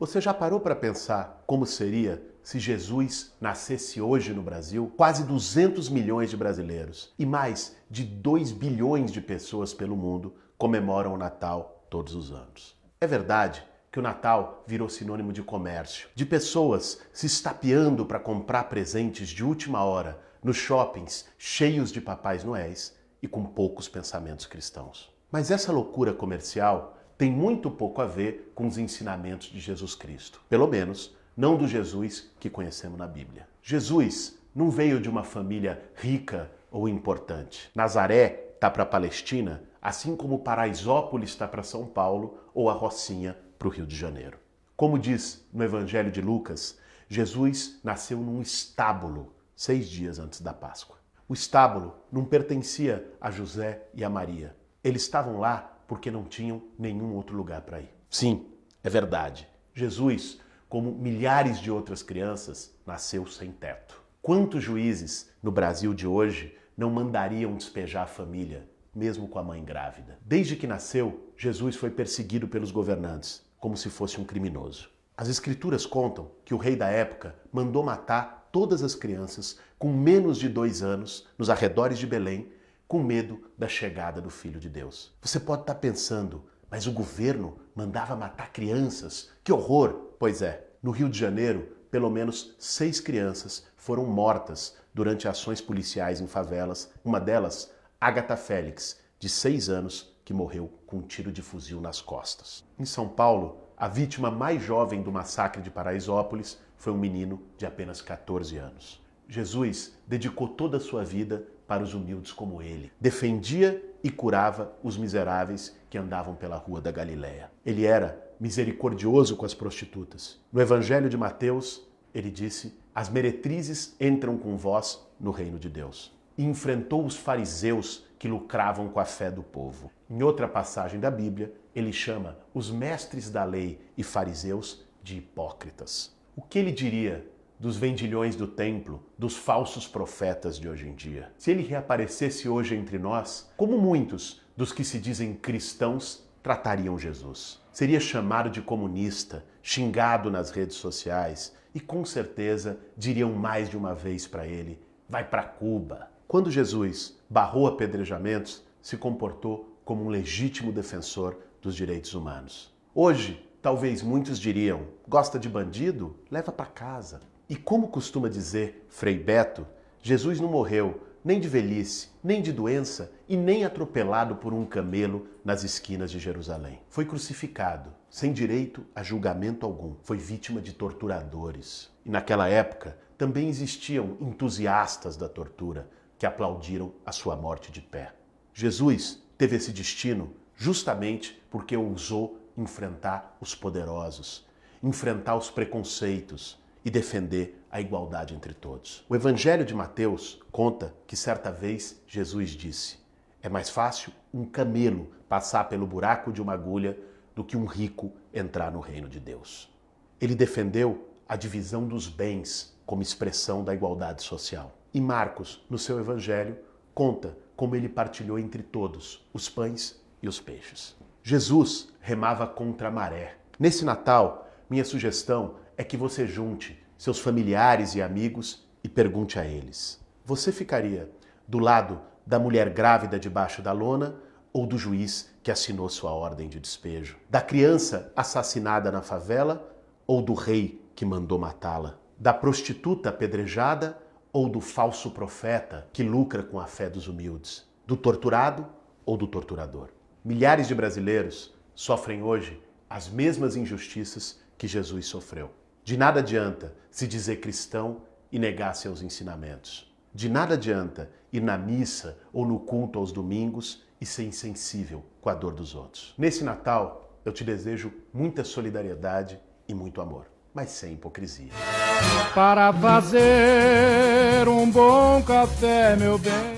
Você já parou para pensar como seria se Jesus nascesse hoje no Brasil? Quase 200 milhões de brasileiros e mais de 2 bilhões de pessoas pelo mundo comemoram o Natal todos os anos. É verdade que o Natal virou sinônimo de comércio, de pessoas se estapeando para comprar presentes de última hora nos shoppings cheios de Papais Noéis e com poucos pensamentos cristãos. Mas essa loucura comercial tem muito pouco a ver com os ensinamentos de Jesus Cristo. Pelo menos, não do Jesus que conhecemos na Bíblia. Jesus não veio de uma família rica ou importante. Nazaré está para a Palestina, assim como Paraisópolis está para São Paulo ou a Rocinha para o Rio de Janeiro. Como diz no Evangelho de Lucas, Jesus nasceu num estábulo 6 dias antes da Páscoa. O estábulo não pertencia a José e a Maria. Eles estavam lá porque não tinham nenhum outro lugar para ir. Sim, é verdade. Jesus, como milhares de outras crianças, nasceu sem teto. Quantos juízes no Brasil de hoje não mandariam despejar a família, mesmo com a mãe grávida? Desde que nasceu, Jesus foi perseguido pelos governantes, como se fosse um criminoso. As escrituras contam que o rei da época mandou matar todas as crianças com menos de 2 anos nos arredores de Belém, com medo da chegada do Filho de Deus. Você pode estar pensando, mas o governo mandava matar crianças? Que horror! Pois é, no Rio de Janeiro, pelo menos 6 crianças foram mortas durante ações policiais em favelas. Uma delas, Agatha Félix, de 6 anos, que morreu com um tiro de fuzil nas costas. Em São Paulo, a vítima mais jovem do massacre de Paraisópolis foi um menino de apenas 14 anos. Jesus dedicou toda a sua vida para os humildes como ele. Defendia e curava os miseráveis que andavam pela rua da Galileia. Ele era misericordioso com as prostitutas. No Evangelho de Mateus, ele disse: as meretrizes entram com vós no reino de Deus. E enfrentou os fariseus que lucravam com a fé do povo. Em outra passagem da Bíblia, ele chama os mestres da lei e fariseus de hipócritas. O que ele diria dos vendilhões do templo, dos falsos profetas de hoje em dia? Se ele reaparecesse hoje entre nós, como muitos dos que se dizem cristãos tratariam Jesus? Seria chamado de comunista, xingado nas redes sociais e com certeza diriam mais de uma vez para ele: vai para Cuba. Quando Jesus barrou apedrejamentos, se comportou como um legítimo defensor dos direitos humanos. Hoje, talvez muitos diriam: gosta de bandido? Leva para casa. E como costuma dizer Frei Beto, Jesus não morreu nem de velhice, nem de doença e nem atropelado por um camelo nas esquinas de Jerusalém. Foi crucificado, sem direito a julgamento algum. Foi vítima de torturadores. E naquela época também existiam entusiastas da tortura que aplaudiram a sua morte de pé. Jesus teve esse destino justamente porque ousou enfrentar os poderosos, enfrentar os preconceitos e defender a igualdade entre todos. O Evangelho de Mateus conta que certa vez Jesus disse: é mais fácil um camelo passar pelo buraco de uma agulha do que um rico entrar no reino de Deus. Ele defendeu a divisão dos bens como expressão da igualdade social. E Marcos, no seu Evangelho, conta como ele partilhou entre todos os pães e os peixes. Jesus remava contra a maré. Nesse Natal, minha sugestão é que você junte seus familiares e amigos e pergunte a eles: você ficaria do lado da mulher grávida debaixo da lona ou do juiz que assinou sua ordem de despejo? Da criança assassinada na favela ou do rei que mandou matá-la? Da prostituta apedrejada ou do falso profeta que lucra com a fé dos humildes? Do torturado ou do torturador? Milhares de brasileiros sofrem hoje as mesmas injustiças que Jesus sofreu. De nada adianta se dizer cristão e negar seus ensinamentos. De nada adianta ir na missa ou no culto aos domingos e ser insensível com a dor dos outros. Nesse Natal, eu te desejo muita solidariedade e muito amor, mas sem hipocrisia. Para fazer um bom café, meu bem.